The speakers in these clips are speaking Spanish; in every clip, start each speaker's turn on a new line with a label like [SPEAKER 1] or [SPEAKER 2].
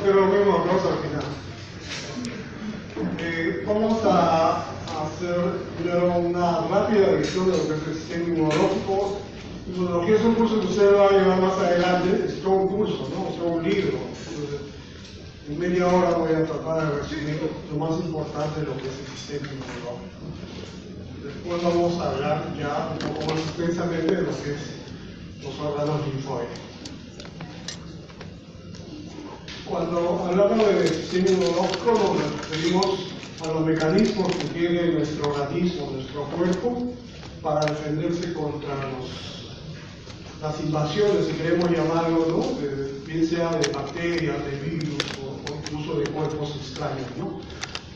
[SPEAKER 1] Pero lo mismo aplauso al final. Vamos a hacer primero una rápida revisión de lo que es el sistema inmunológico. Inmunología es un curso que usted va a llevar más adelante, es todo un curso, ¿no? Es todo un libro. En media hora voy a tratar de resumir lo más importante de lo que es el sistema inmunológico. Después vamos a hablar ya un poco más extensamente de lo que es los órganos linfóides. Cuando hablamos del sistema inmunológico nos referimos a los mecanismos que tiene nuestro organismo, nuestro cuerpo, para defenderse contra las invasiones, si queremos llamarlo, ¿no? Bien sea de bacterias, de virus o incluso de cuerpos extraños, ¿no?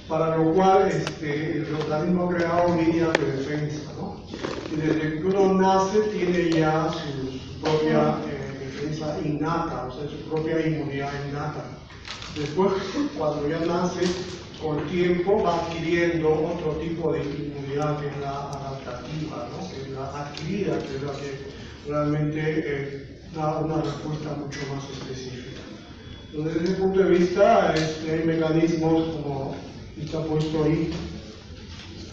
[SPEAKER 1] Para lo cual el organismo ha creado líneas de defensa, ¿no? Y desde que uno nace tiene ya su propia defensa innata, o sea, su propia inmunidad innata. Después, cuando ya nace, con el tiempo va adquiriendo otro tipo de inmunidad que es la adaptativa, ¿no? Que es la adquirida, que es la que realmente da una respuesta mucho más específica. Entonces, desde ese punto de vista, hay mecanismos como está puesto ahí,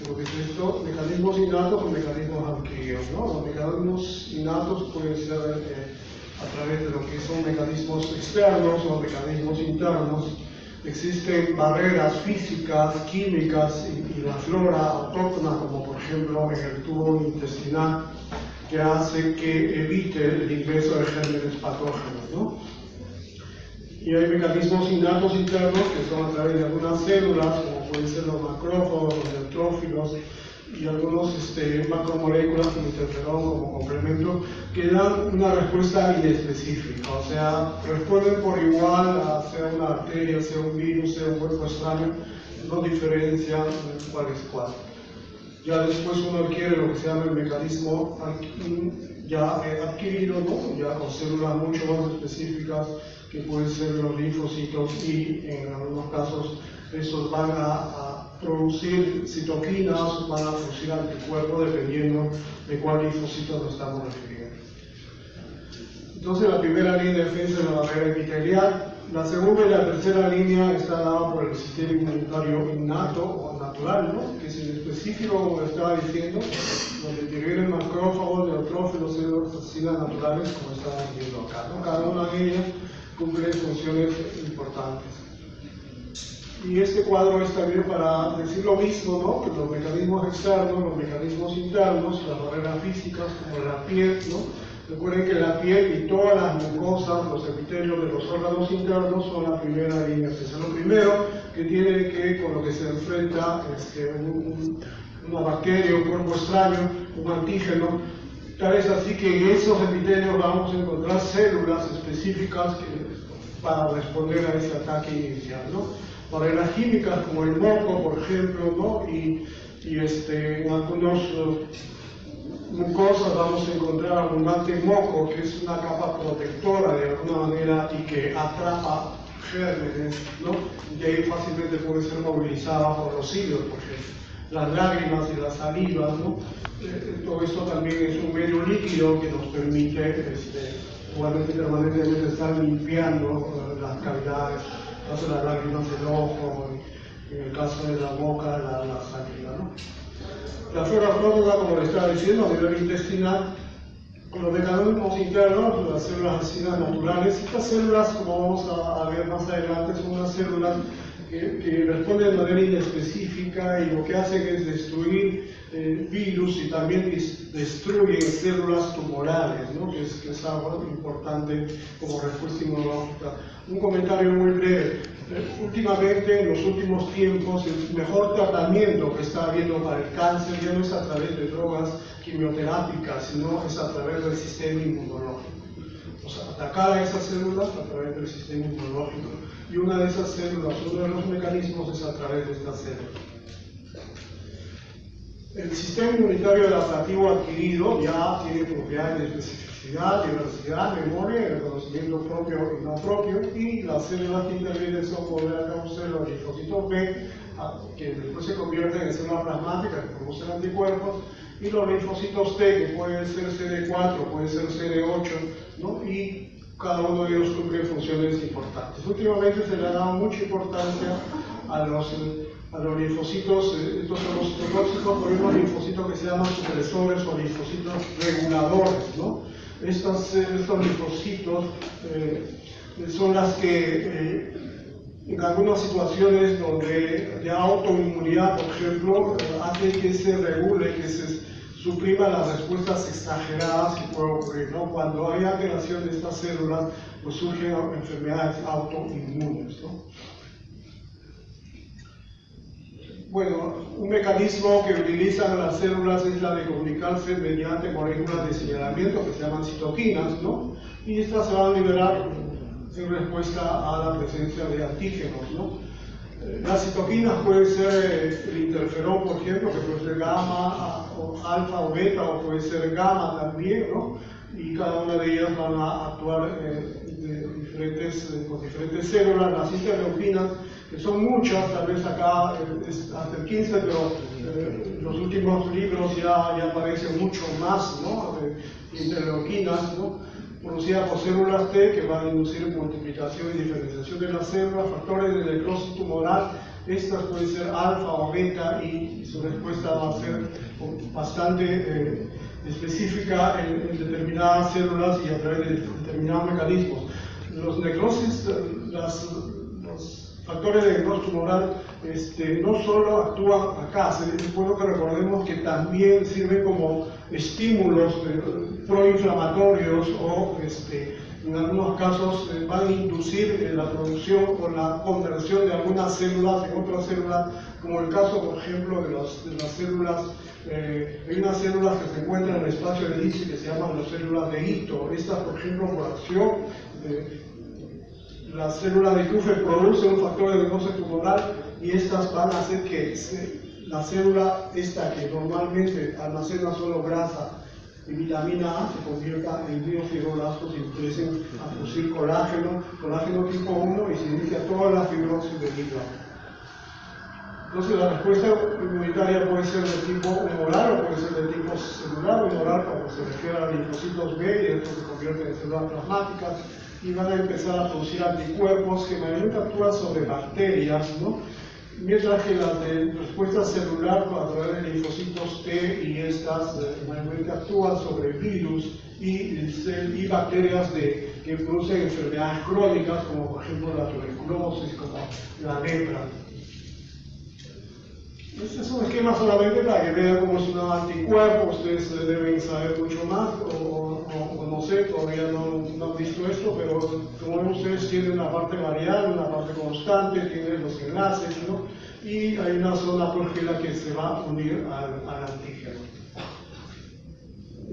[SPEAKER 1] lo que es esto, mecanismos innatos o mecanismos adquiridos, ¿no? Los mecanismos innatos pueden ser a través de lo que son mecanismos externos o mecanismos internos. Existen barreras físicas, químicas y la flora autóctona, como por ejemplo en el tubo intestinal, que hace que evite el ingreso de gérmenes patógenos, ¿no? Y hay mecanismos innatos internos que son a través de algunas células, como pueden ser los macrófagos, los neutrófilos y algunos macromoléculas como interferón, como complemento, que dan una respuesta inespecífica, o sea, responden por igual a sea una bacteria, sea un virus, sea un cuerpo extraño, no diferencian cuál es cuál. Ya después uno adquiere lo que se llama el mecanismo ya adquirido, ¿no? Ya con células mucho más específicas, que pueden ser los linfocitos, y en algunos casos esos van a producir citoquinas, van a producir anticuerpos dependiendo de cuál linfocito nos estamos refiriendo. Entonces la primera línea de defensa es la barrera epitelial. La segunda y la tercera línea está dada por el sistema inmunitario innato o natural, ¿no? Que es en específico, como estaba diciendo, donde intervienen macrófagos, neutrófilos, células asesinas naturales, como estaba viendo acá, ¿no? Cada una de ellas cumple funciones importantes. Y este cuadro es también para decir lo mismo, ¿no? Que los mecanismos externos, los mecanismos internos, las barreras físicas como la piel, ¿no? Recuerden que la piel y todas las mucosas, los epitelios de los órganos internos son la primera línea. Es lo primero que tiene que, con lo que se enfrenta una bacteria, un cuerpo extraño, un antígeno. Tal es así que en esos epitelios vamos a encontrar células específicas para responder a ese ataque inicial, ¿no? Barreras químicas como el moco, por ejemplo, ¿no? Y en algunos mucosas vamos a encontrar abundante moco, que es una capa protectora de alguna manera y que atrapa gérmenes, ¿no? Y ahí fácilmente puede ser movilizada por los hilos, por ejemplo. Las lágrimas y las salivas, ¿no? Todo esto también es un medio líquido que nos permite igualmente permanentemente estar limpiando las cavidades, en el caso de las lágrimas del ojo, en el caso de la boca, la saliva, ¿no? La flora autóctona, como le estaba diciendo, a nivel intestinal, con los mecanismos internos, las células asesinas naturales. Estas células, como vamos a ver más adelante, son unas células que responden de manera inespecífica y lo que hacen es destruir virus y también destruyen células tumorales, ¿no? que es algo importante como respuesta inmunológica. Un comentario muy breve. Últimamente, en los últimos tiempos, el mejor tratamiento que está habiendo para el cáncer ya no es a través de drogas quimioterápicas, sino es a través del sistema inmunológico. O sea, atacar a esas células a través del sistema inmunológico. Y una de esas células, uno de los mecanismos es a través de estas células. El sistema inmunitario adaptativo adquirido ya tiene propiedades de especificidad, diversidad, memoria, reconocimiento propio y no propio, y las células que intervienen son células, los linfocitos B, que después se convierten en células plasmáticas que producen anticuerpos, y los linfocitos T, que pueden ser CD4, pueden ser CD8, ¿no? Y cada uno de ellos cumple funciones importantes. Últimamente se le ha dado mucha importancia a los linfocitos, estos son los citotóxicos, por unos linfocitos que se llaman supresores o linfocitos reguladores, ¿no? Estos linfocitos son las que en algunas situaciones donde de autoinmunidad, por ejemplo, hace que se regule, que se suprima las respuestas exageradas que pueden ocurrir, ¿no? Cuando hay alteración de estas células, pues surgen enfermedades autoinmunes, ¿no? Bueno, un mecanismo que utilizan las células es la de comunicarse mediante moléculas de señalamiento que se llaman citoquinas, ¿no? Y estas se van a liberar en respuesta a la presencia de antígenos, ¿no? Las citoquinas pueden ser el interferón, por ejemplo, que puede ser gamma, o alfa o beta, o puede ser gamma también, ¿no? Y cada una de ellas van a actuar con diferentes células. Las interleuquinas, que son muchas, tal vez acá es hasta el 15, pero los últimos libros ya aparecen mucho más, ¿no? Interleuquinas, ¿no? Producidas por células T que van a inducir multiplicación y diferenciación de las células, factores de necrosis tumoral. Estas pueden ser alfa o beta y su respuesta va a ser bastante específica en determinadas células y a través de determinados mecanismos. Los necrosis, los factores de necrosis tumoral no solo actúan acá, es bueno que recordemos que también sirven como estímulos proinflamatorios o en algunos casos van a inducir la producción o la conversión de algunas células en otras células, como el caso, por ejemplo, de las células, hay unas células que se encuentran en el espacio de Issy que se llaman las células de Ito. Estas, por ejemplo, por acción, las células de Kupffer producen un factor de necrosis tumoral y estas van a hacer que la célula esta que normalmente almacena solo grasa y vitamina A se convierta en miofibroblastos y empiecen a producir colágeno tipo 1 y se inicia toda la fibrosis del hígado. Entonces la respuesta inmunitaria puede ser de tipo humoral o puede ser de tipo celular. Humoral cuando se refiere a linfocitos B y estos se convierten en células plasmáticas y van a empezar a producir anticuerpos que mayormente actúan sobre bacterias, ¿no? Mientras que las de respuesta celular a través de linfocitos T y estas mayormente actúan sobre virus y bacterias que producen enfermedades crónicas como por ejemplo la tuberculosis, como la lepra. Este es un esquema solamente para que vean cómo es un anticuerpo. Ustedes deben saber mucho más o no sé, todavía no han visto esto, pero como ven ustedes tiene una parte variable, una parte constante, tiene los enlaces, ¿no? Y hay una zona pues que es la que se va a unir al antígeno.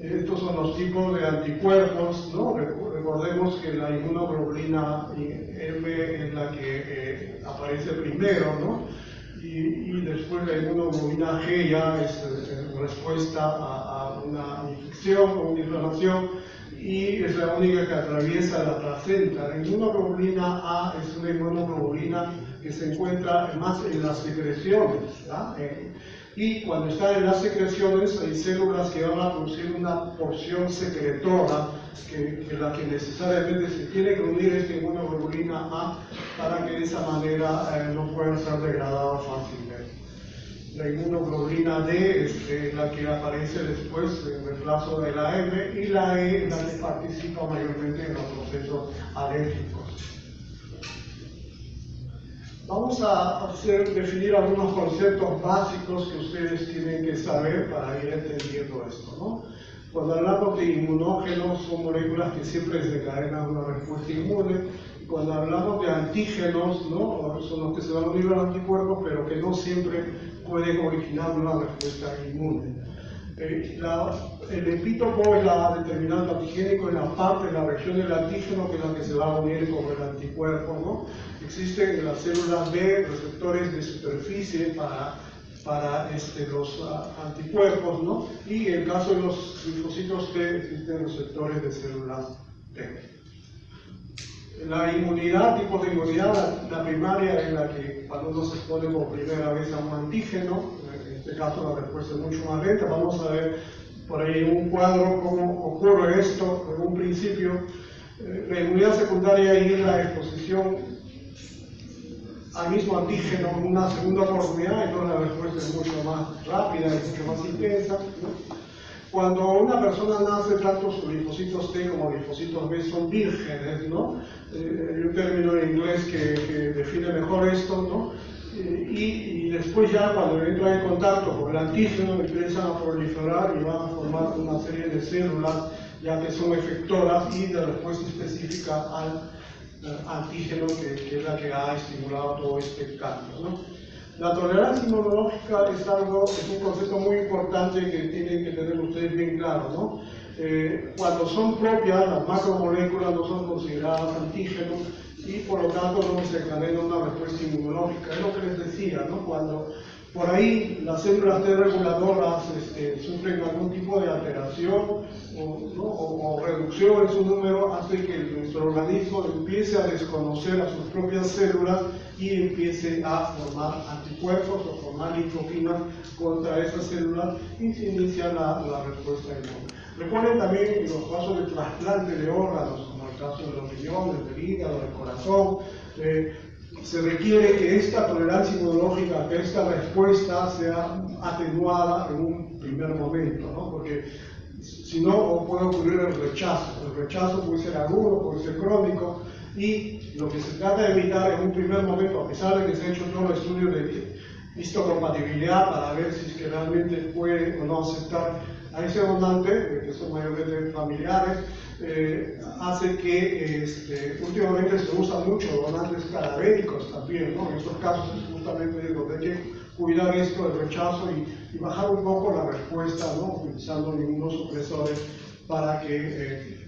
[SPEAKER 1] Estos son los tipos de anticuerpos, ¿no? Recordemos que la inmunoglobulina M es la que aparece primero, ¿no? Y después la inmunoglobulina G ya es respuesta a una infección o una inflamación y es la única que atraviesa la placenta. La inmunoglobulina A es una inmunoglobulina que se encuentra más en las secreciones, ¿verdad? Y cuando está en las secreciones hay células que van a producir una porción secretora que es la que necesariamente se tiene que unir esta inmunoglobulina A para que de esa manera no puedan ser degradadas fácilmente. La inmunoglobulina D es la que aparece después en reemplazo de la M y la E es la que participa mayormente en los procesos alérgicos. Vamos a definir algunos conceptos básicos que ustedes tienen que saber para ir entendiendo esto, ¿no? Cuando hablamos de inmunógenos, son moléculas que siempre desencadenan una respuesta inmune. Y cuando hablamos de antígenos, ¿no? Son los que se van a unir a los anticuerpos, pero que no siempre pueden originar una respuesta inmune. El epítopo es la determinante antigénico en la parte de la región del antígeno, que es la que se va a unir con el anticuerpo, ¿no? Existen en las células B receptores de superficie para los anticuerpos, ¿no? Y en el caso de los linfocitos T existen receptores de células T. La inmunidad, tipos de inmunidad, la primaria es la que cuando uno se expone por primera vez a un antígeno, en este caso la respuesta es mucho más lenta. Vamos a ver por ahí en un cuadro cómo ocurre esto en un principio. La inmunidad secundaria y la exposición al mismo antígeno una segunda oportunidad, entonces la respuesta es mucho más rápida y mucho más intensa, ¿no? Cuando una persona nace, tanto sus linfocitos T como linfocitos B son vírgenes, ¿no? Hay un término en inglés que define mejor esto, ¿no? Y después ya cuando entran en contacto con el antígeno empiezan a proliferar y van a formar una serie de células ya que son efectoras y de respuesta específica al antígeno que es la que ha estimulado todo este cambio, ¿no? La tolerancia inmunológica es un concepto muy importante que tienen que tener ustedes bien claro, ¿no? Cuando son propias, las macromoléculas no son consideradas antígenos y por lo tanto no desencadenan una respuesta inmunológica. Es lo que les decía, ¿no? Cuando por ahí las células T reguladoras sufren algún tipo de alteración o reducción en su número, hace que nuestro organismo empiece a desconocer a sus propias células y empiece a formar anticuerpos o formar linfoquinas contra esas células y se inicia la respuesta inmune. Recuerden también los casos de trasplante de órganos, como el caso de los riñones, del hígado, del corazón. Se requiere que esta tolerancia inmunológica, que esta respuesta sea atenuada en un primer momento, ¿no? Porque si no puede ocurrir el rechazo. El rechazo puede ser agudo, puede ser crónico, y lo que se trata de evitar en un primer momento, a pesar de que se ha hecho todo el estudio de histocompatibilidad para ver si es que realmente puede o no aceptar a ese donante, que son mayormente familiares, hace que últimamente se usan mucho donantes cadavéricos también, ¿no? En estos casos es justamente donde hay que cuidar esto del rechazo y bajar un poco la respuesta, ¿no? Utilizando inmunosupresores para que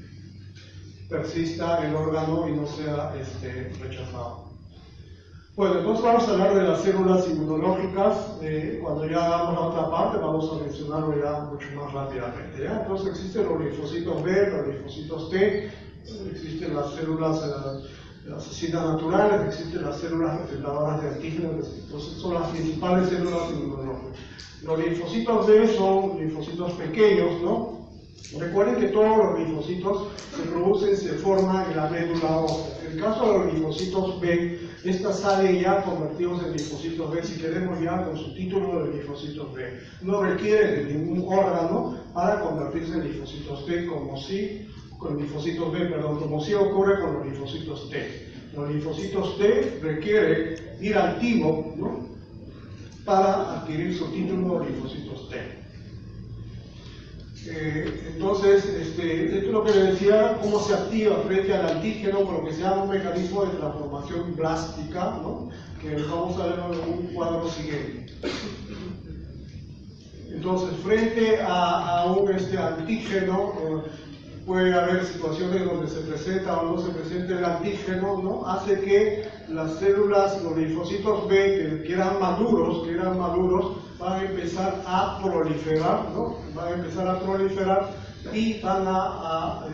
[SPEAKER 1] persista el órgano y no sea rechazado. Bueno, entonces vamos a hablar de las células inmunológicas. Cuando ya hagamos la otra parte vamos a mencionarlo ya mucho más rápidamente, ¿ya? Entonces existen los linfocitos B, los linfocitos T, existen las células asesinas naturales, existen las células detectadoras de antígenos, entonces son las principales células inmunológicas. Los linfocitos B son linfocitos pequeños, ¿no? Recuerden que todos los linfocitos se forman en la médula ósea. En el caso de los linfocitos B, estas salen ya convertidos en linfocitos B, si queremos ya con su título de linfocitos B. No requieren de ningún órgano para convertirse en linfocitos T, como si ocurre con los linfocitos T. Los linfocitos T requieren ir al timo, ¿no? Para adquirir su título de linfocitos T. Entonces, esto es lo que les decía, cómo se activa frente al antígeno por lo que se llama un mecanismo de transformación blástica, ¿no? Que vamos a ver en un cuadro siguiente. Entonces, frente a un antígeno, puede haber situaciones donde se presenta o no se presenta el antígeno, ¿no? Hace que las células, los linfocitos B, que eran maduros, van a empezar a proliferar, ¿no? Van a empezar a proliferar y van a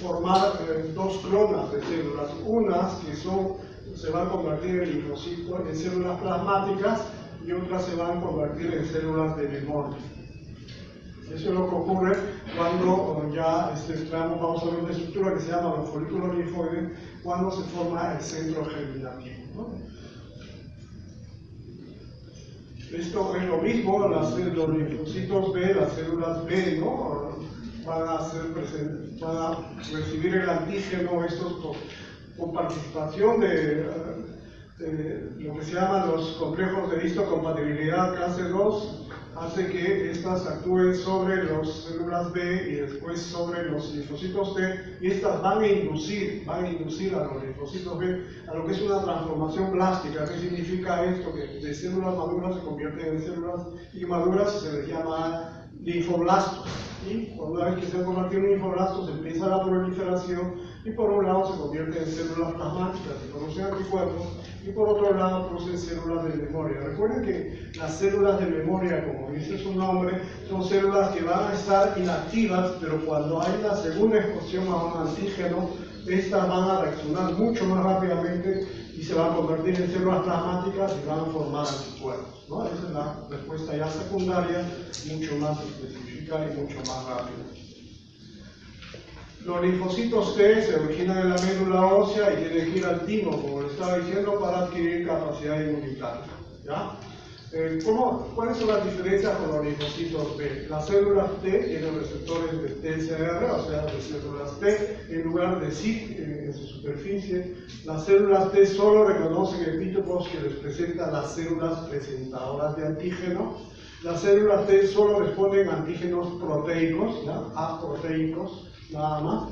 [SPEAKER 1] formar dos clonas de células. Unas que se van a convertir en células plasmáticas y otras se van a convertir en células de memoria. Eso es lo que ocurre cuando ya vamos a ver una estructura que se llama los folículos linfoides, cuando se forma el centro germinativo, ¿no? Esto es lo mismo, los linfocitos B, las células B, ¿no? Van a recibir el antígeno, estos con participación de lo que se llaman los complejos de histocompatibilidad clase 2, hace que estas actúen sobre las células B y después sobre los linfocitos T, y estas van a inducir a los linfocitos B a lo que es una transformación blástica. ¿Qué significa esto? Que de células maduras se convierten en células inmaduras y se les llama linfoblastos. Y una vez que se han convertido en linfoblastos empieza la proliferación y por un lado se convierten en células plasmáticas que producen anticuerpos y por otro lado producen células de memoria. Recuerden que las células de memoria, como dice su nombre, son células que van a estar inactivas, pero cuando hay la segunda exposición a un antígeno, estas van a reaccionar mucho más rápidamente y se van a convertir en células plasmáticas y van a formar anticuerpos, ¿no? Esa es la respuesta ya secundaria, mucho más específica y mucho más rápida. Los linfocitos T se originan en la médula ósea y tienen que ir al timo, como les estaba diciendo, para adquirir capacidad inmunitaria. ¿Ya? ¿Cuáles son las diferencias con los linfocitos T? Las células T tienen receptores de TCR, o sea, de células T, en lugar de SIG en su superficie. Las células T solo reconocen epítopos que les presentan las células presentadoras de antígeno. Las células T solo responden a antígenos proteicos, ¿ya? Aproteicos, nada más.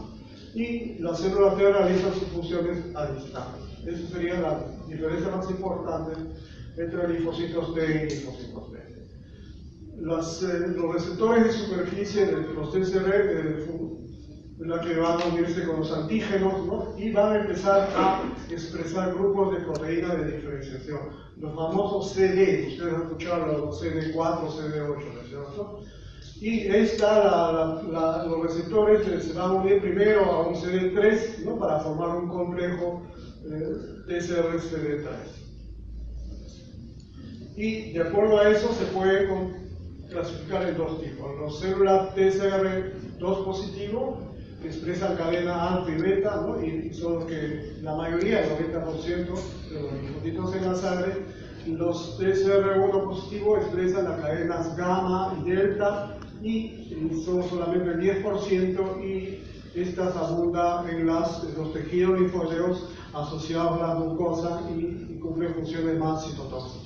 [SPEAKER 1] Y las células T realizan sus funciones a distancia. Esa sería la diferencia más importante entre linfocitos T y linfocitos B. Los receptores de superficie de los TCR la que van a unirse con los antígenos, ¿no? Y van a empezar a expresar grupos de proteína de diferenciación, los famosos CD. Ustedes han escuchado los CD4, CD8, ¿no es cierto? Y ahí está los receptores se van a unir primero a un CD3, ¿no? Para formar un complejo TCR-CD3. Y de acuerdo a eso se puede clasificar en dos tipos. Los células TCR2 positivo, que expresan cadena alfa y beta, ¿no? Y son los que la mayoría, el 90% de los linfocitos en la sangre. Los TCR1 positivo expresan las cadenas gamma y delta y son solamente el 10%, y estas abundan en los tejidos linfóleos asociados a la glucosa y cumplen funciones más citotóxicas.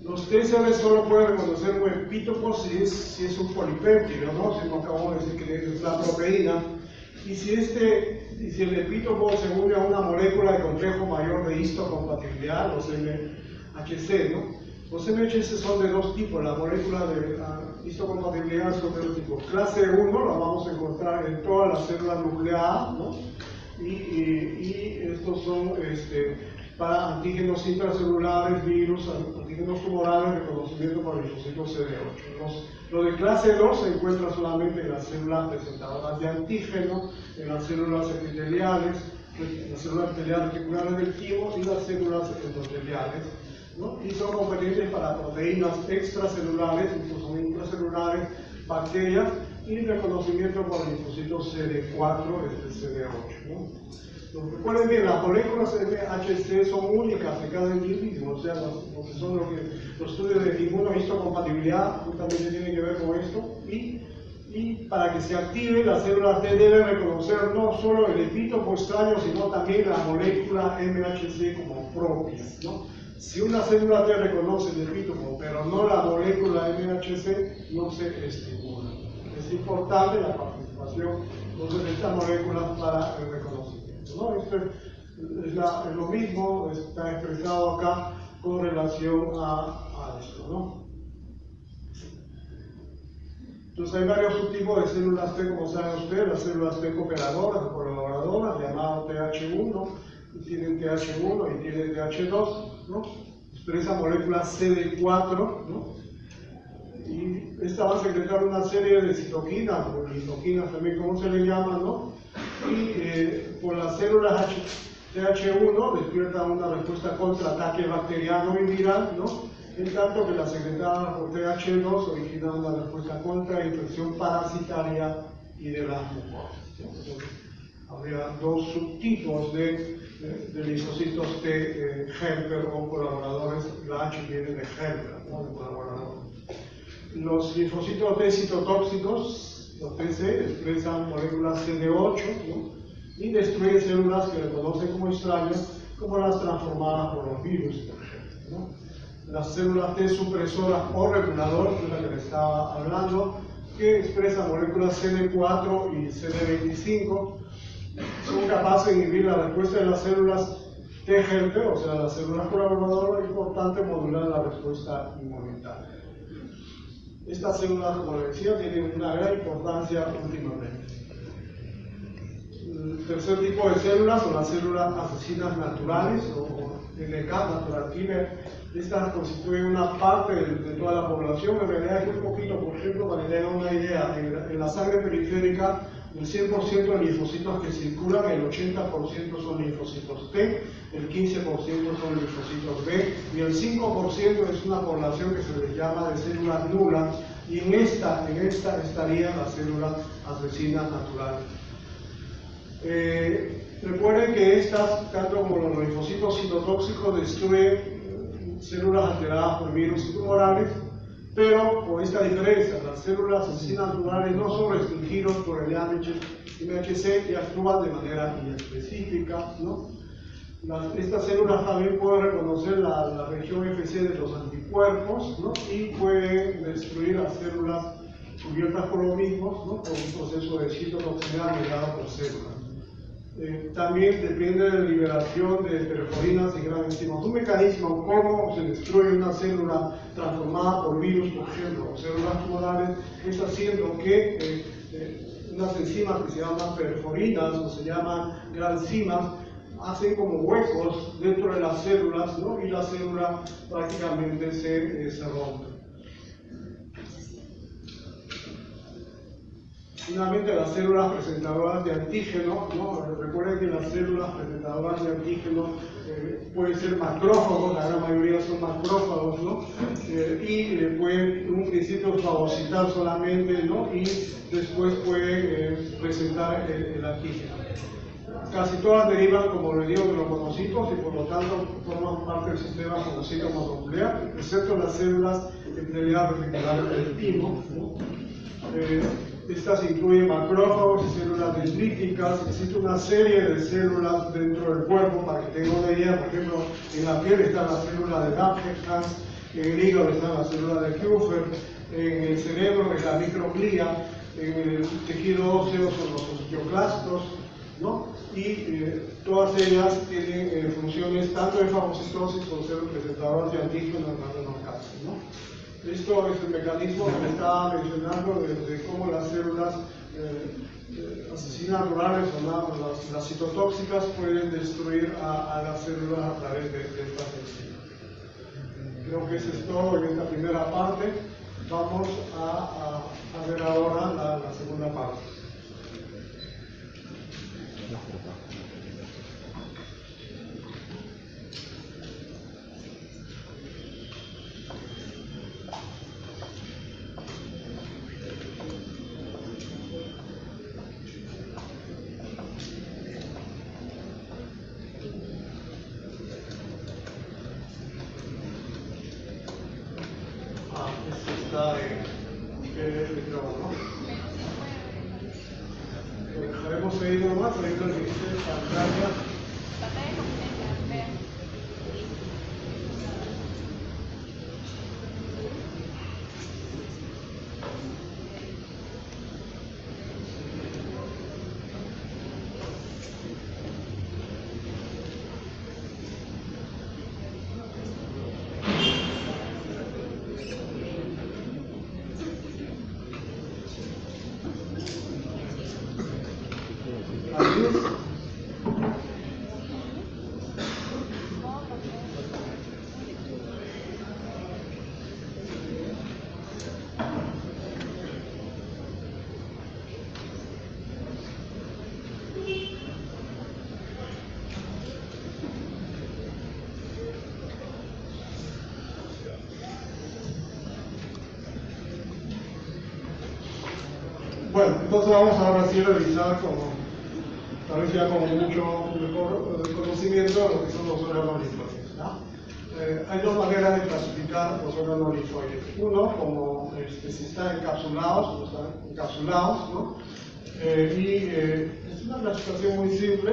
[SPEAKER 1] Los TCR solo pueden reconocer un epítopo si es un polipéptido, ¿no? Si no acabamos de decir que es la proteína. Y si el epítopo se une a una molécula de complejo mayor de histocompatibilidad, los MHC, ¿no? Los MHC son de dos tipos. La molécula de histocompatibilidad son de dos tipos. Clase 1 la vamos a encontrar en todas las células nucleadas, ¿no? Y estos son para antígenos intracelulares, virus, antígenos tumorales, reconocimiento por linfocitos CD8. Lo de clase 2 se encuentra solamente en las células presentadoras de antígeno, en las células epiteliales, reticulares del timo y las células endoteliales, ¿no? Y son competentes para proteínas extracelulares, incluso intracelulares, bacterias, y reconocimiento por linfocitos CD4, CD8, ¿no? Recuerden bien, las moléculas MHC son únicas de cada individuo, o sea, los estudios de inmunohistocompatibilidad justamente tienen que ver con esto, y para que se active, la célula T debe reconocer no solo el epítopo extraño, sino también la molécula MHC como propia, ¿no? Si una célula T reconoce el epítopo, pero no la molécula MHC, no se estimula. Es importante la participación de estas moléculas para el reconocimiento, ¿no? Esto es lo mismo, está expresado acá con relación a esto, ¿no? Entonces hay varios subtipos de células T, como saben ustedes, las células T cooperadoras o colaboradoras, llamadas TH1, y tienen TH1 y tienen TH2, ¿no? Expresa moléculas CD4, ¿no? Y esta va a secretar una serie de citoquinas, o litoquinas también, como se le llama, ¿no? Y por las células TH1 despierta una respuesta contra ataque bacteriano y viral, ¿no? En tanto que la secretada por TH2 origina una respuesta contra infección parasitaria y de las mucosas, ¿no? Entonces, habría dos subtipos de linfocitos T helper o colaboradores. La H viene de helper, ¿no? De colaborador. Los linfocitos T citotóxicos, los TC, expresan moléculas CD8, ¿no? Y destruyen células que reconocen como extrañas, como las transformadas por los virus, por ejemplo, ¿no? Las células T supresoras o reguladoras, de la que les estaba hablando, que expresan moléculas CD4 y CD25, son capaces de inhibir la respuesta de las células T helper, o sea, las células colaboradoras, y por tanto modular la respuesta inmunitaria. Estas células, como les decía, tienen una gran importancia últimamente. El tercer tipo de células son las células asesinas naturales, o NK, natural killer. Estas constituyen una parte de toda la población. En realidad es muy poquito, por ejemplo, para que tengan una idea, en la sangre periférica, del 100% de linfocitos que circulan, el 80% son linfocitos T, el 15% son linfocitos B, y el 5% es una población que se les llama de células nulas, y en esta estarían las células asesinas naturales. Recuerden que estas, tanto como los linfocitos citotóxicos, destruyen células alteradas por virus y tumorales, pero con esta diferencia: las células asesinas naturales no son restringidas por el MHC y actúan de manera inespecífica, ¿no? Estas células también pueden reconocer la región FC de los anticuerpos, ¿no? Y pueden destruir las células cubiertas por los mismos, ¿no? Por un proceso de citotoxicidad mediado por células. También depende de la liberación de perforinas y grandes enzimas. Un mecanismo cómo se destruye una célula transformada por virus, por ejemplo, o células tumorales, es haciendo que unas enzimas que se llaman perforinas o se llaman granzimas hacen como huecos dentro de las células, ¿no? Y la célula prácticamente se rompe. Finalmente, las células presentadoras de antígeno, ¿no? Recuerden que las células presentadoras de antígeno pueden ser macrófagos, la gran mayoría son macrófagos, ¿no? Y pueden en un principio fagocitar solamente, ¿no? Y después pueden presentar el antígeno. Casi todas derivan, como les digo, de los monocitos y por lo tanto forman parte del sistema fagocito mononuclear, excepto las células epiteliales reticulares del timo, ¿no? Estas incluyen macrófagos y células dendríticas. Existe una serie de células dentro del cuerpo, para que tengan una idea. Por ejemplo, en la piel está la célula de Langerhans, en el hígado está la célula de Kupffer, en el cerebro es la microglía, en el tejido óseo son los osteoclastos, ¿no? Y todas ellas tienen funciones tanto de fagocitosis como células presentadoras de antígenos en algunos casos, ¿no? Esto es el mecanismo que me estaba mencionando de cómo las células asesinas naturales o las citotóxicas pueden destruir a las células a través de estas enzimas. Creo que eso es todo en esta primera parte. Vamos a ver ahora la segunda parte. Dejaremos seguir nomás, ahí lo que dice pantalla. Bueno, entonces vamos ahora sí a revisar tal vez ya con mucho mejor conocimiento de lo que son los órganos linfáticos, ¿no? Hay dos maneras de clasificar los órganos linfáticos. Uno, como si están encapsulados, o están encapsulados, ¿no? Es una clasificación muy simple.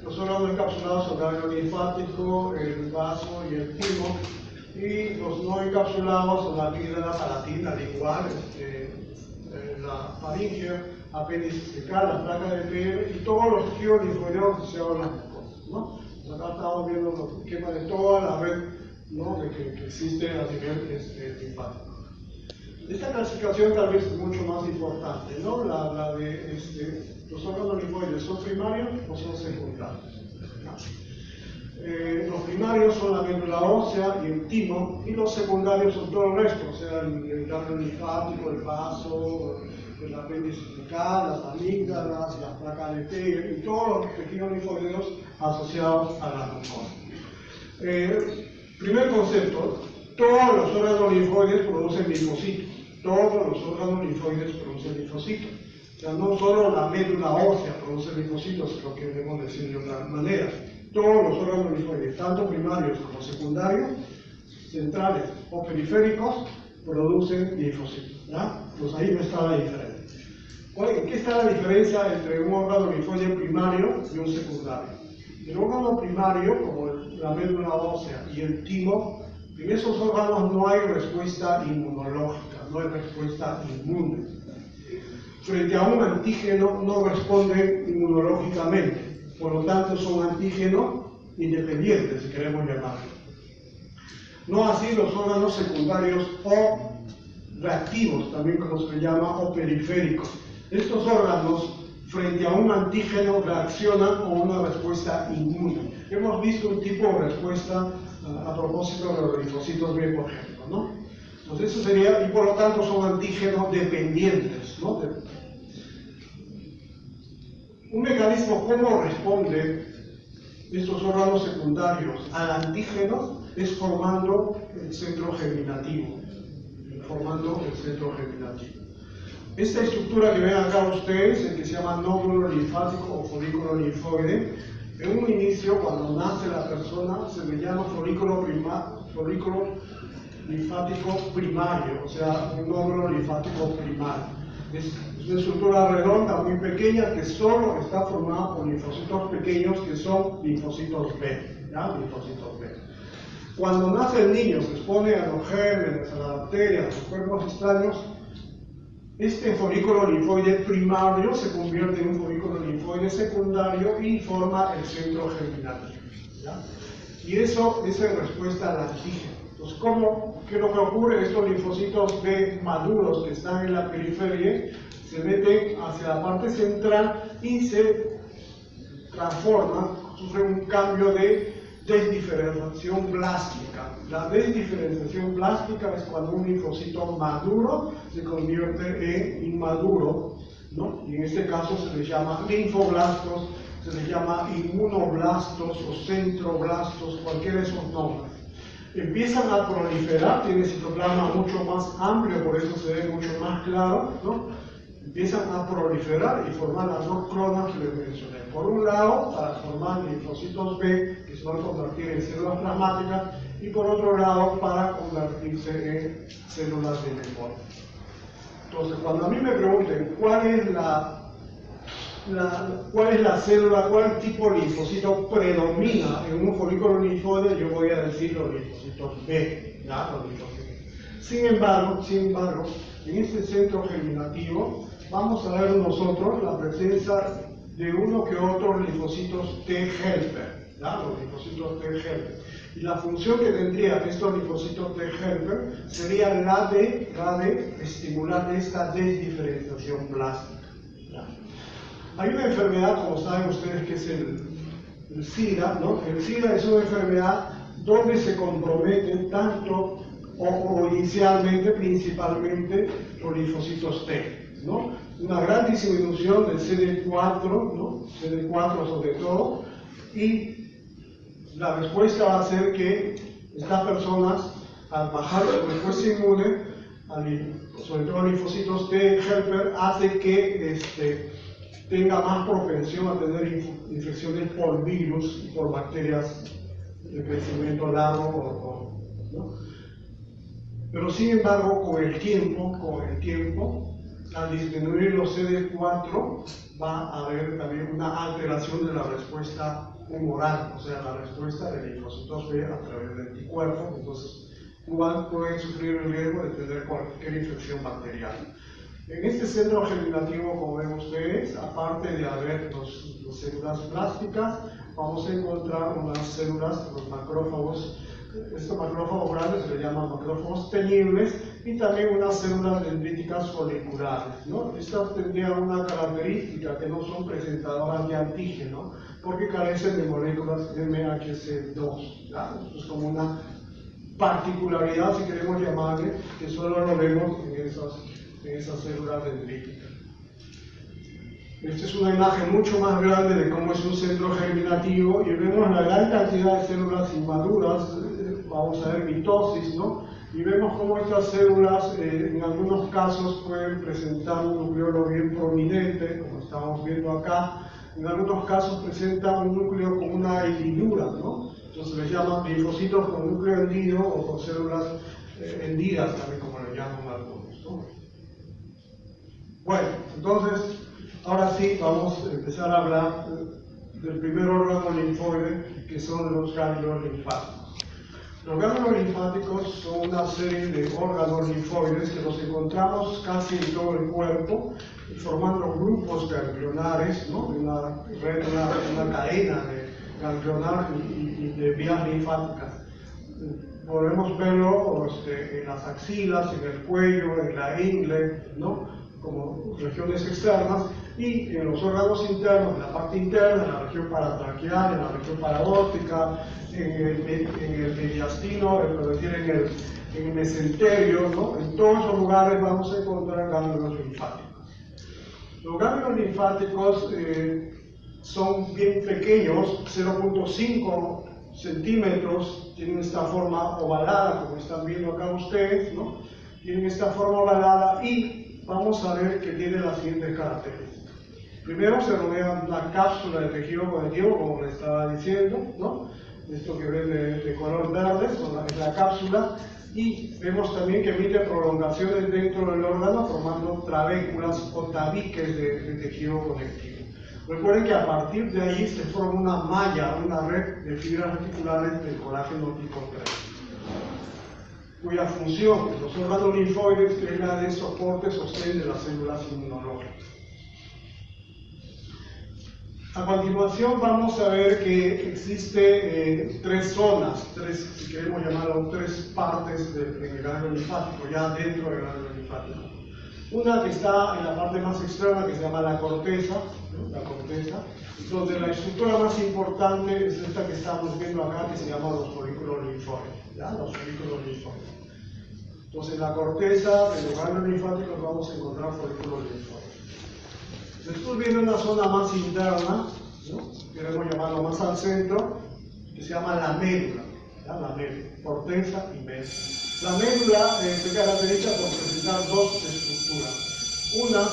[SPEAKER 1] Los órganos encapsulados son el ganglio linfático, el vaso y el timo. Y los no encapsulados son la amígdala, palatina, lingual, la faringe, apéndice fecal, la placa de Peyer y todos los tejidos linfoideos asociados a las mucosas, ¿no? Acá estamos viendo los esquemas de toda la red, ¿no? que existe a nivel linfático. Esta clasificación tal vez es mucho más importante, ¿no? La de los órganos linfoides, ¿son primarios o son secundarios? Los primarios son la médula ósea y el timo, y los secundarios son todo el resto, o sea, el ganglio linfático, el vaso, el apéndice fecal, las amígdalas, las placas de Peyer y todos los tejidos linfoideos asociados a la mucosa. Primer concepto, todos los órganos linfoides producen linfocitos. todos los órganos linfoides producen linfocitos. O sea, no solo la médula ósea produce linfocitos, es lo que debemos decir de otra manera. Todos los órganos linfoides, tanto primarios como secundarios, centrales o periféricos, producen linfocitos. ¿Ya? Pues ahí no está la diferencia. ¿En qué está la diferencia entre un órgano linfoide primario y un secundario? El órgano primario, como la médula ósea y el timo, en esos órganos no hay respuesta inmunológica, no hay respuesta inmune. Frente a un antígeno no responden inmunológicamente, por lo tanto son antígenos independientes, si queremos llamarlo. No así los órganos secundarios o reactivos, también como se le llama, o periféricos. Estos órganos, frente a un antígeno, reaccionan con una respuesta inmune. Hemos visto un tipo de respuesta a propósito de los linfocitos B, por ejemplo, ¿no? Entonces eso sería, y por lo tanto son antígenos dependientes, ¿no? Un mecanismo, ¿cómo responden estos órganos secundarios al antígeno? Es formando el centro germinativo. Esta estructura que ven acá ustedes, el que se llama nódulo linfático o folículo linfoide, en un inicio, cuando nace la persona, se le llama folículo linfático primario, o sea, un nódulo linfático primario. Es una estructura redonda, muy pequeña, que solo está formada por linfocitos pequeños que son linfocitos B, ¿ya? Linfocitos B. Cuando nace el niño, se expone a los gérmenes, a las bacterias, a los cuerpos extraños, este folículo linfoide primario se convierte en un folículo linfoide secundario y forma el centro germinativo, ¿ya? Y eso es en respuesta al antígeno. Entonces, ¿qué es lo que ocurre? Estos linfocitos B maduros que están en la periferia se meten hacia la parte central y se transforman, sufren un cambio de desdiferenciación blástica. La desdiferenciación blástica es cuando un linfocito maduro se convierte en inmaduro, ¿no? Y en este caso se les llama linfoblastos, se les llama inmunoblastos o centroblastos, cualquiera de esos nombres. Empiezan a proliferar, tiene citoplasma mucho más amplio, por eso se ve mucho más claro, ¿no? Empiezan a proliferar y formar las dos clonas que les mencioné. Por un lado, para formar linfocitos B, que se van a convertir en células plasmáticas, y por otro lado, para convertirse en células de memoria. Entonces, cuando a mí me pregunten cuál es la célula, cuál tipo de linfocito predomina en un folículo linfoide, yo voy a decir los linfocitos B, ¿ya? Los linfocitos. Sin embargo, en este centro germinativo vamos a ver nosotros la presencia de uno que otros linfocitos T helper, ¿ya? Los linfocitos T helper. Y la función que tendrían estos linfocitos T helper sería la de estimular esta desdiferenciación blástica, ¿ya? Hay una enfermedad, como saben ustedes, que es el SIDA, ¿no? El SIDA es una enfermedad donde se comprometen tanto o inicialmente, principalmente, los linfocitos T, ¿no? Una gran disminución del CD4, ¿no? CD4 sobre todo, y la respuesta va a ser que estas personas, al bajar su respuesta inmune, sobre todo linfocitos T helper, hace que tenga más propensión a tener infecciones por virus y por bacterias de crecimiento largo, ¿no? Pero sin embargo, con el tiempo, al disminuir los CD4, va a haber también una alteración de la respuesta humoral, o sea, la respuesta de linfocitos B a través de anticuerpos. Entonces, igual pueden sufrir el riesgo de tener cualquier infección bacteriana. En este centro germinativo, como ven ustedes, aparte de haber las células plásticas, vamos a encontrar unas células, los macrófagos. Estos macrófagos grandes se les llaman macrófagos tenibles, y también unas células dendríticas foliculares, ¿no? Estas tendrían una característica, que no son presentadoras de antígeno, porque carecen de moléculas MHC2, ¿ya? Esto es como una particularidad, si queremos llamarle, que solo lo vemos en esas células dendríticas. Esta es una imagen mucho más grande de cómo es un centro germinativo, y vemos la gran cantidad de células inmaduras. Vamos a ver mitosis, ¿no? y vemos cómo estas células en algunos casos pueden presentar un nucleolo bien prominente, como estamos viendo acá. En algunos casos presenta un núcleo con una hendidura, ¿no? Entonces se les llama linfocitos con núcleo hendido o con células hendidas, también como le llaman algunos, ¿no? Bueno, entonces, ahora sí vamos a empezar a hablar del primer órgano linfoide, que son los ganglios linfáticos. Los ganglios linfáticos son una serie de órganos linfoides que los encontramos casi en todo el cuerpo, formando grupos ganglionares, ¿no? Una cadena de ganglionar y de vías linfáticas. Podemos verlo en las axilas, en el cuello, en la ingle, ¿no? Como regiones externas, y en los órganos internos, en la parte interna, en la región paratraqueal, en la región paraórtica, en el mediastino, es decir, en el mesenterio, ¿no? En todos esos lugares vamos a encontrar ganglios linfáticos. Los ganglios linfáticos son bien pequeños, 0.5 centímetros, tienen esta forma ovalada, como están viendo acá ustedes, ¿no? Tienen esta forma ovalada y vamos a ver que tiene las siguientes características. Primero se rodea una cápsula de tejido conectivo, como les estaba diciendo, ¿no? Esto que ven de color verde es la cápsula, y vemos también que emite prolongaciones dentro del órgano formando trabéculas o tabiques de tejido conectivo. Recuerden que a partir de ahí se forma una malla, una red de fibras reticulares del colágeno tipo 3, cuya función en los órganos linfoides es la de soporte, sostén de las células inmunológicas. A continuación vamos a ver que existe tres zonas, si queremos llamarlo, tres partes del ganglio linfático, ya dentro del ganglio linfático. Una que está en la parte más externa, que se llama la corteza, ¿no? La corteza, donde la estructura más importante es esta que estamos viendo acá, que se llama los folículos linfóides, ¿ya? Los folículos linfóides. Entonces en la corteza de los ganglios linfáticos vamos a encontrar folículos linfóides. Después viene una zona más interna, ¿no? Queremos llamarlo más al centro, que se llama la médula, ¿ya? La médula, corteza y médula. La médula se caracteriza por presentar dos estructuras. Una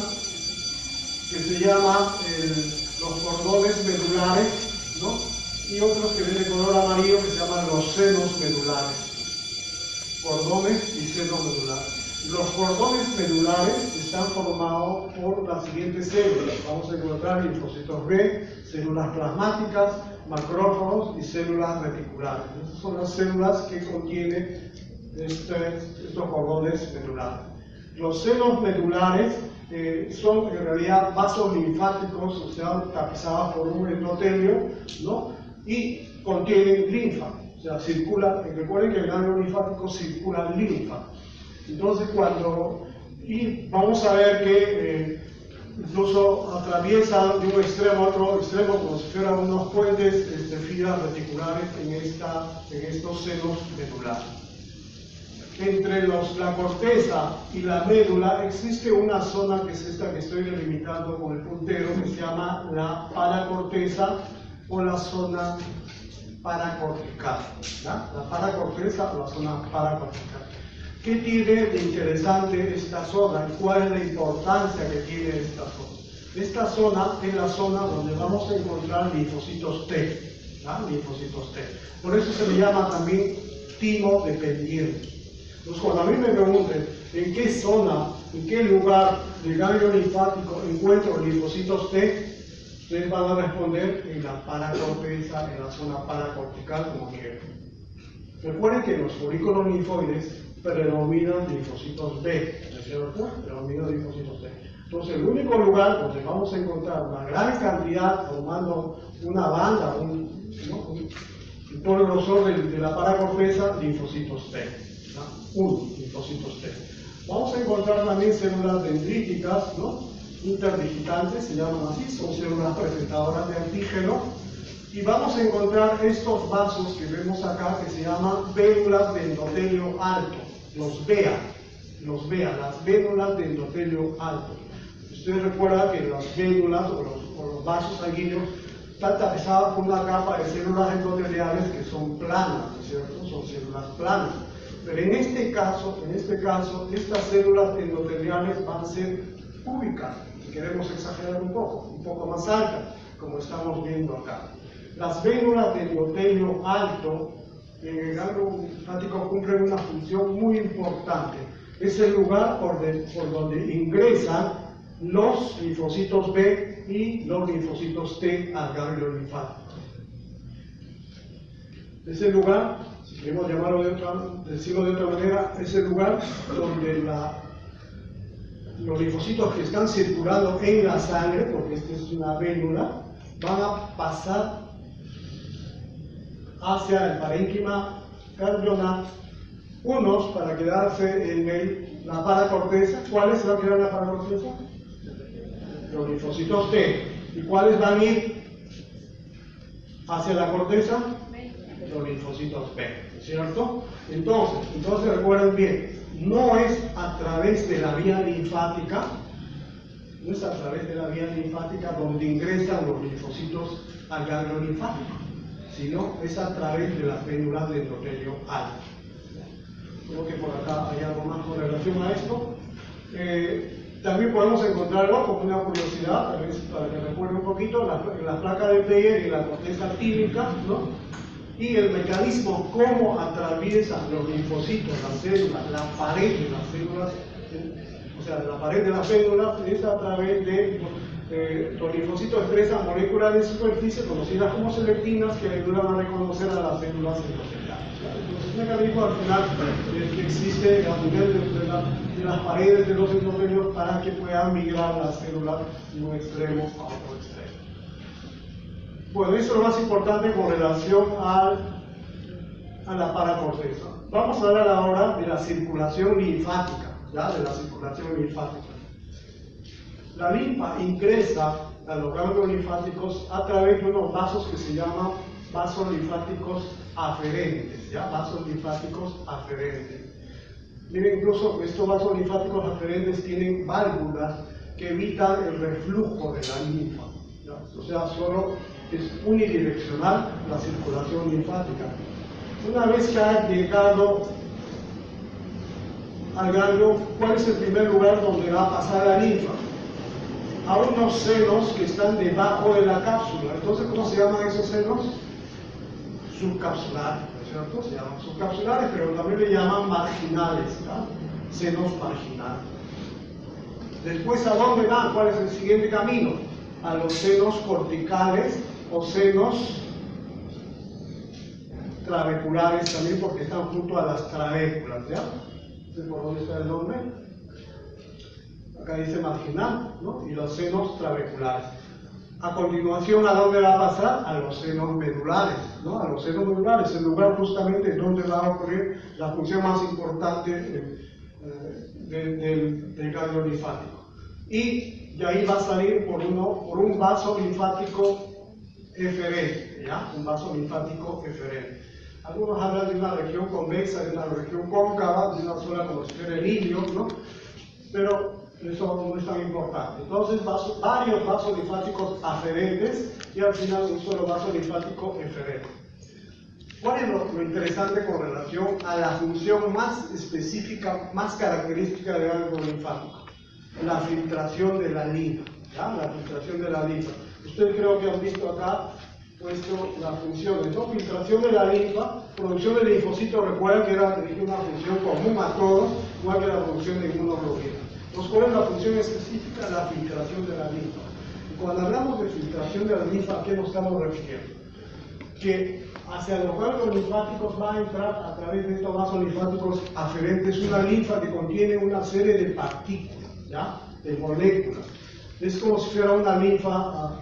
[SPEAKER 1] que se llama los cordones medulares, ¿no? Y otros que vienen de color amarillo que se llaman los senos medulares. Cordones y senos medulares. Los cordones medulares están formados por las siguientes células. Vamos a encontrar linfocitos B, células plasmáticas, macrófagos y células reticulares. Estas son las células que contienen estos cordones medulares. Los senos medulares son en realidad vasos linfáticos, o sea, tapizados por un endotelio, ¿no? Y contienen linfa, o sea, circula. Recuerden que el ganglio linfático circula linfa. Entonces, y vamos a ver que incluso atraviesa de un extremo a otro extremo, como si fueran unos puentes de fibras reticulares en estos senos medulares. Entre la corteza y la médula existe una zona que es esta que estoy delimitando con el puntero, que se llama la paracorteza o la zona paracortical, ¿ya? La paracorteza o la zona paracortical. ¿Qué tiene de interesante esta zona? ¿Cuál es la importancia que tiene esta zona? Esta zona es la zona donde vamos a encontrar linfocitos T, ¿ya? Linfocitos T. Por eso se le llama también timo dependiente. Entonces, cuando a mí me pregunten en qué zona, en qué lugar del ganglio linfático encuentro linfocitos T, ustedes van a responder en la paracorteza, en la zona paracortical, como quieran. Recuerden que en los folículos linfoides predominan linfocitos B, ¿cierto? Predominan linfocitos B. Entonces, el único lugar donde vamos a encontrar una gran cantidad, formando una banda, todo el grosor de la paracorteza, linfocitos T. Linfocitos T. Vamos a encontrar también células dendríticas, ¿no? Interdigitantes, se llaman así, son células presentadoras de antígeno. Y vamos a encontrar estos vasos que vemos acá que se llaman vénulas de endotelio alto, los VEA, las vénulas de endotelio alto. Ustedes recuerdan que las vénulas o los vasos sanguíneos están tapizadas por una capa de células endoteliales que son planas, ¿no es cierto? Son células planas. Pero en este caso, estas células endoteliales van a ser cúbicas, si queremos exagerar un poco más altas, como estamos viendo acá. Las vénulas de endotelio alto en el ganglio linfático cumplen una función muy importante. Es el lugar por donde ingresan los linfocitos B y los linfocitos T al ganglio linfático. Es el lugar, si queremos llamarlo decirlo de otra manera, es el lugar donde los linfocitos que están circulando en la sangre, porque esta es una vénula, van a pasar hacia el parénquima ganglionar, unos para quedarse en la paracorteza. ¿Cuáles se van a quedar en la paracorteza? Los linfocitos T. ¿Y cuáles van a ir hacia la corteza? Los linfocitos B, ¿cierto? Entonces recuerden bien, no es a través de la vía linfática, donde ingresan los linfocitos al ganglio linfático, sino es a través de las vénulas de endotelio alto. Creo que por acá hay algo más con relación a esto. También podemos encontrarlo como una curiosidad, tal vez para que recuerde un poquito, la placa de Peyer y la corteza tímica, ¿no? Y el mecanismo cómo atraviesan los linfocitos, las células, la pared de las células, o sea, la pared de las células es a través de los linfocitos expresan moléculas de superficie conocidas como selectinas que ayudan a reconocer a las células endoteliales. Entonces, un mecanismo al final que existe a nivel de las paredes de los endotelios para que puedan migrar las células de un extremo a otro extremo. Bueno, eso es lo más importante con relación a la paracorteza. Vamos a hablar ahora de la circulación linfática, ¿ya? De la circulación linfática. La linfa ingresa a los ganglios linfáticos a través de unos vasos que se llaman vasos linfáticos aferentes, ¿ya? Vasos linfáticos aferentes. Miren, incluso estos vasos linfáticos aferentes tienen válvulas que evitan el reflujo de la linfa, ¿ya? O sea, solo es unidireccional la circulación linfática. Una vez que ha llegado al ganglio, ¿cuál es el primer lugar donde va a pasar la linfa? A unos senos que están debajo de la cápsula. Entonces, ¿cómo se llaman esos senos? Subcapsulares, ¿no es cierto? Se llaman subcapsulares, pero también le llaman marginales, ¿ya? Senos marginales. Después, ¿a dónde van? ¿Cuál es el siguiente camino? A los senos corticales o senos trabeculares también, porque están junto a las trabéculas, ¿ya? ¿Por dónde está el nombre? Acá dice marginal, ¿no? Y los senos trabeculares. A continuación, ¿a dónde va a pasar? A los senos medulares, ¿no? A los senos medulares, el lugar justamente donde va a ocurrir la función más importante del ganglio linfático. Y de ahí va a salir por un vaso linfático eferente, ¿ya? Un vaso linfático eferente. Algunos hablan de una región convexa, de una región cóncava, de una sola como si fuera el ilio, ¿no? Pero eso no es tan importante. Entonces, varios vasos linfáticos aferentes y al final un solo vaso linfático eferente. ¿Cuál es lo interesante con relación a la función más específica, más característica del ganglio linfático? La filtración de la linfa, ¿ya? La filtración de la linfa. Ustedes creo que han visto acá puesto las funciones, ¿no? Filtración de la linfa, producción de linfocitos, recuerden que era una función común a todos, igual que la producción de inmunoglobulina. Entonces, ¿cuál es la función específica? La filtración de la linfa. Y cuando hablamos de filtración de la linfa, ¿a qué nos estamos refiriendo? Que hacia los ganglios linfáticos va a entrar a través de estos vasos linfáticos aferentes una linfa que contiene una serie de partículas, ¿ya? De moléculas. Es como si fuera una linfa,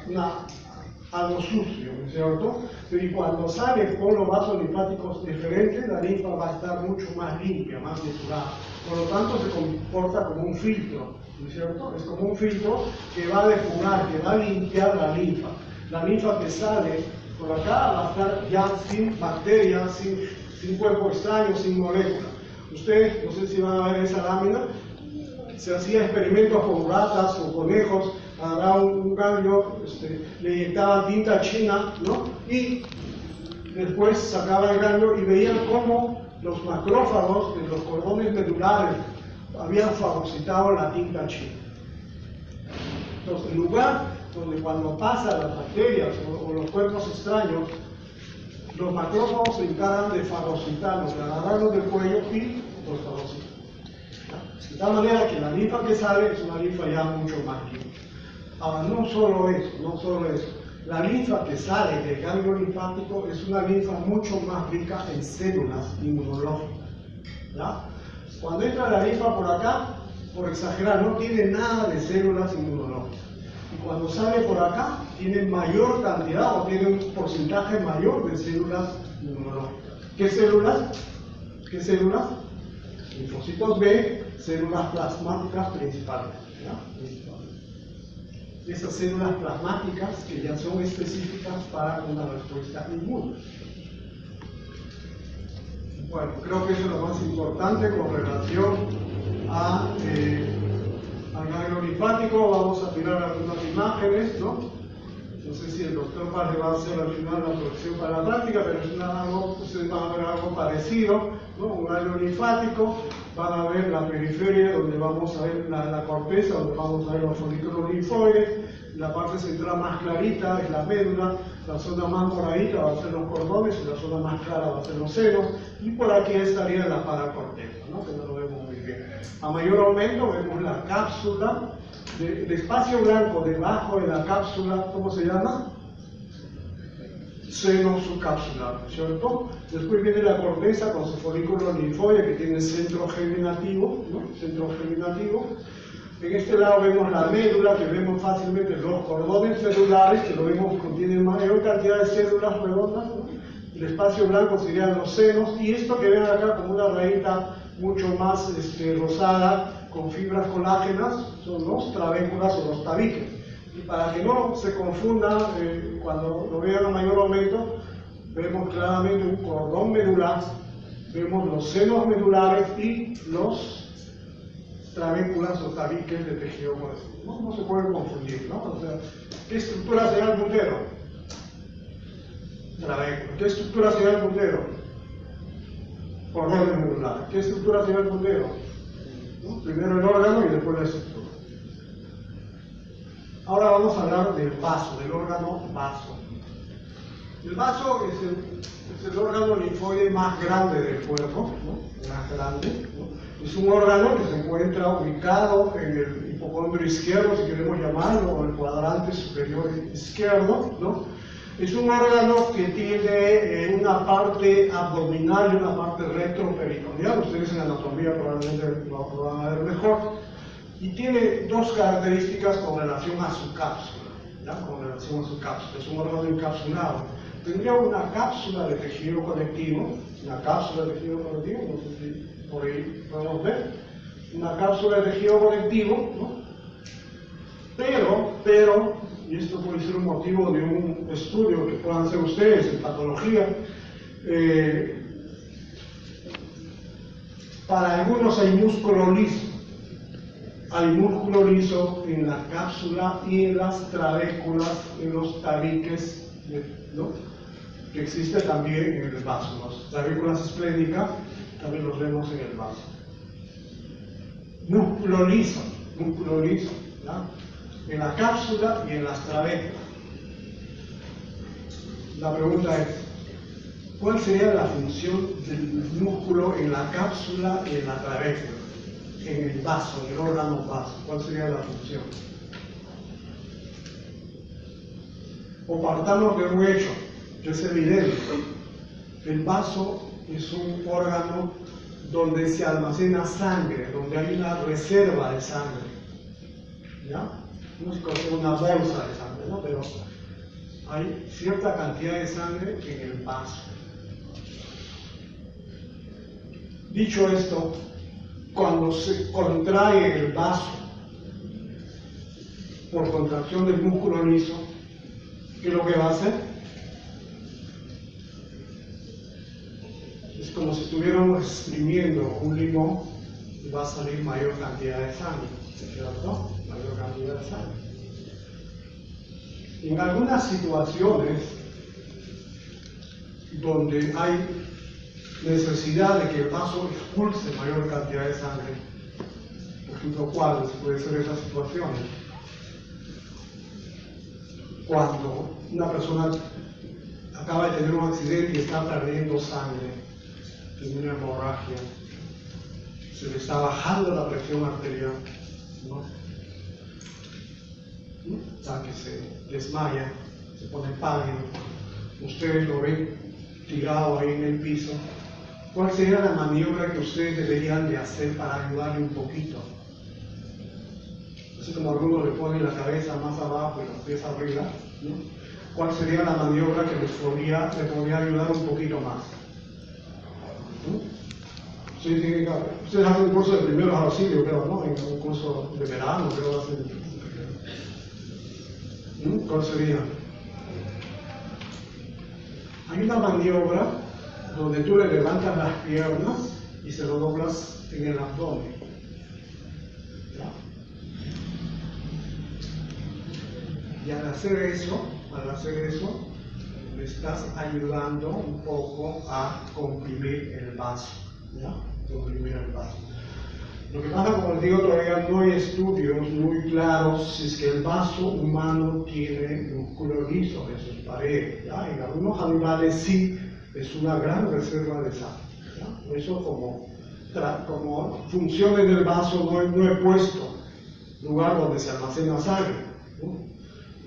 [SPEAKER 1] algo sucio, ¿no es cierto? Y cuando sale por los vasos linfáticos diferentes, la linfa va a estar mucho más limpia, más depurada. Por lo tanto, se comporta como un filtro, ¿no es cierto? Es como un filtro que va a depurar, que va a limpiar la linfa. La linfa que sale por acá va a estar ya sin bacterias, sin cuerpo extraño, sin moléculas. Ustedes, no sé si van a ver esa lámina, se hacía experimentos con ratas o conejos, agarraban un ganglio, le inyectaban tinta china, ¿no? Y después sacaban el ganglio y veían cómo los macrófagos en los cordones medulares habían fagocitado la tinta china. Entonces, el lugar donde cuando pasan las bacterias o los cuerpos extraños, los macrófagos se encargan de fagocitarlos, de agarrarlos del cuello y los fagocitan. De tal manera que la linfa que sale es una linfa ya mucho más limpia. Ahora, no solo eso. La linfa que sale del ganglio linfático es una linfa mucho más rica en células inmunológicas. ¿Ya? Cuando entra la linfa por acá, por exagerar, no tiene nada de células inmunológicas. Y cuando sale por acá, tiene mayor cantidad o tiene un porcentaje mayor de células inmunológicas. ¿Qué células? ¿Qué células? Linfocitos B, células plasmáticas principales. ¿Ya? Esas células plasmáticas que ya son específicas para una respuesta inmune. Bueno, creo que eso es lo más importante con relación al ganglio linfático. Vamos a tirar algunas imágenes, ¿no? No sé si el doctor Paz le va a hacer al final la corrección para la práctica, pero es algo, ustedes van a ver algo parecido, ¿no? Un ganglio linfático, van a ver la periferia donde vamos a ver la corteza, donde vamos a ver los folículos linfoides, la parte central más clarita es la médula, la zona más moradita va a ser los cordones y la zona más clara va a ser los senos, y por aquí estaría la paracorteza, ¿no? Que no lo vemos muy bien. A mayor aumento vemos la cápsula, el espacio blanco debajo de la cápsula, ¿cómo se llama? Seno subcapsular, ¿cierto? Después viene la corteza con su folículo linfoide que tiene centro germinativo, ¿no? Centro germinativo. En este lado vemos la médula, que vemos fácilmente los cordones celulares, que lo vemos contienen mayor cantidad de células redondas, ¿no? El espacio blanco serían los senos, y esto que ven acá como una rayita mucho más rosada, con fibras colágenas, son los trabéculas o los tabiques. Y para que no se confunda, cuando lo vean a mayor aumento, vemos claramente un cordón medular, vemos los senos medulares y los trabéculas o tabiques de tejido conectivo. No se pueden confundir, ¿no? O sea, ¿qué estructura será el puntero? Trabéculo. ¿Qué estructura será el puntero? Cordón medular. ¿Qué estructura será el puntero? ¿No? Primero el órgano y después la estructura. Ahora vamos a hablar del vaso, del órgano vaso. El vaso es el órgano linfoide más grande del cuerpo, ¿no? Más grande, ¿no? Es un órgano que se encuentra ubicado en el hipocondrio izquierdo, si queremos llamarlo, o el cuadrante superior izquierdo, ¿no? Es un órgano que tiene una parte abdominal y una parte retroperitoneal. Ustedes en anatomía probablemente lo van a ver mejor. Y tiene dos características con relación a su cápsula, ¿ya? Con relación a su cápsula. Es un órgano encapsulado. Tendría una cápsula de tejido conectivo, no sé si por ahí podemos ver, una cápsula de tejido conectivo, ¿no? Pero, y esto puede ser un motivo de un estudio que puedan hacer ustedes en patología, para algunos hay músculo liso. Hay músculo liso en la cápsula y en las trabéculas, en los tabiques, ¿no? Que existe también en el vaso. Las trabéculas esplénicas también los vemos en el vaso. Músculo liso, ¿ya? En la cápsula y en las trabéculas. La pregunta es, ¿cuál sería la función del músculo en la cápsula y en la trabécula? En el vaso, en el órgano vaso, ¿cuál sería la función? O partamos de un hecho, que es evidente. El vaso es un órgano donde se almacena sangre, donde hay una reserva de sangre, ¿ya? No es como una bolsa de sangre, ¿no? Pero hay cierta cantidad de sangre en el vaso. Dicho esto, cuando se contrae el vaso por contracción del músculo liso, ¿qué es lo que va a hacer? Es como si estuviéramos exprimiendo un limón y va a salir mayor cantidad de sangre, ¿cierto? Mayor cantidad de sangre. En algunas situaciones donde hay necesidad de que el vaso expulse mayor cantidad de sangre. Por ejemplo, ¿cuáles pueden ser esas situaciones? Cuando una persona acaba de tener un accidente y está perdiendo sangre, tiene una hemorragia, se le está bajando la presión arterial, ¿no? Hasta que se desmaya, se pone pálido, ustedes lo ven tirado ahí en el piso. ¿Cuál sería la maniobra que ustedes deberían de hacer para ayudarle un poquito? Así como algunos le ponen la cabeza más abajo y los pies arriba, ¿no? ¿Cuál sería la maniobra que le podría ayudar un poquito más? ¿No? Sí, ustedes hacen un curso de primeros auxilios, creo, ¿no? En un curso de verano, creo, hacen. ¿Cuál sería? Hay una maniobra donde tú le levantas las piernas y se lo doblas en el abdomen. ¿Ya? Y al hacer eso, le estás ayudando un poco a comprimir el vaso. ¿Ya? Comprimir el vaso. Lo que pasa, como les digo, todavía no hay estudios muy claros si es que el vaso humano tiene músculo liso en sus paredes. ¿Ya? En algunos animales sí es una gran reserva de sangre. ¿Ya? Eso como funciones del vaso no he puesto lugar donde se almacena sangre, ¿no?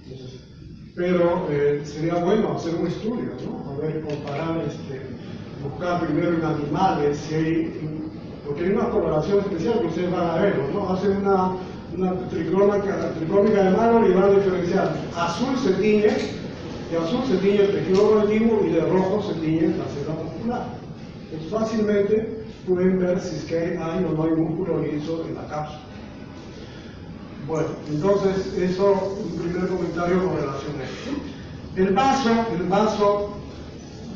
[SPEAKER 1] Entonces, pero sería bueno hacer un estudio, ¿no? A ver, comparar, buscar primero en animales si hay. Porque hay una coloración especial que ustedes van a ver, ¿no? Hacen una triclómica de mármol y van a diferenciar. Azul se tiñe, de azul se tiñe el tejido conectivo y de rojo se tiñe la célula muscular. Entonces fácilmente pueden ver si es que hay o no hay músculo liso en la cápsula. Bueno, entonces eso, un primer comentario con relación a esto. El vaso,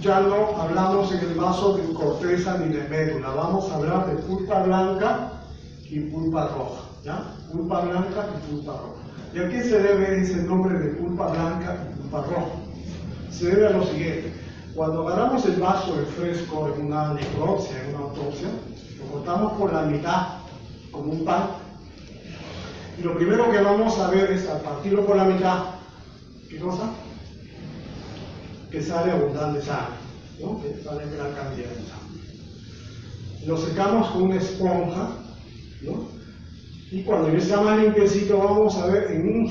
[SPEAKER 1] ya no hablamos en el vaso de corteza ni de médula, vamos a hablar de pulpa blanca y pulpa roja, ¿ya? Pulpa blanca y pulpa roja. ¿Y a qué se debe ese nombre de pulpa blanca y pulpa roja? Se debe a lo siguiente: cuando agarramos el vaso de fresco en una necropsia, en una autopsia, lo cortamos por la mitad, como un pan, y lo primero que vamos a ver es, al partirlo por la mitad, ¿qué cosa? Que sale abundante sangre, ¿no? Que sale gran cantidad de sangre. Lo secamos con una esponja, ¿no? Y cuando ya está más limpiecito, vamos a ver en un